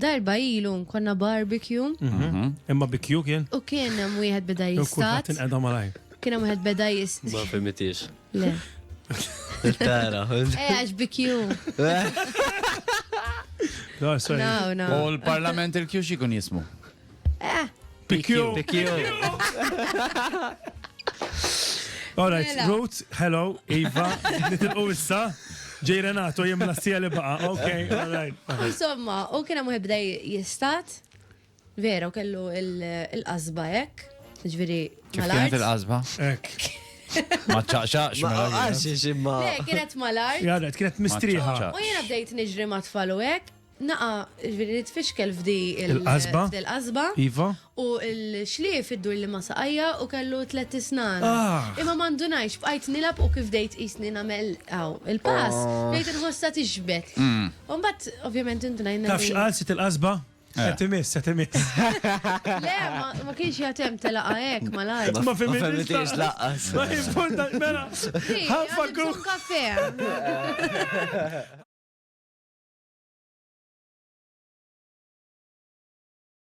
darba ilu konna barbecue Imma bikju kien? u kien hemm wieħed beda Kulħadd jistat. inqeda malaj. Kien hemm wieħed beda jist. Ma fehmitix. Le. Tara. Għax bikju. No, sorry. No. U l-parlament il-kju xikun jismu? Bikju. All right, Mela. Ruth, hello, Eva, nitilqu issa. Ġej Renato, jem la li baqa. Okay, all right. Insomma, u kien hemm wieħed beda jistat. Vera, u kellu il-qasba hekk. Ġifieri Kif kienet mal-art. il-qasba? Ek. Ma ċaqxaqx mela. Għaxi ximma. Le, kienet mal-art. Jara, kienet mistriħa. U jiena bdejt niġri ma' tfal u hekk. Naqa, ġifieri nitfixkel f'di Il-qasba? il-qasba. Iva? U l-xlief id-dur li ma saqajja u kellu 3 snan. Ah. Imma mandunajx, bqajt nilab u kif dejt isni namel il-pass. Bejt il-ħossa tiġbet. Umbat, ovvjament, indunajna. Taf xqal sit il-qasba? Setimis. Le, ma kienx jatem telaqa ek, malaj. Ma fehmitix laqqas. Ma important, mela. Ħaffa Għadibżon kafe.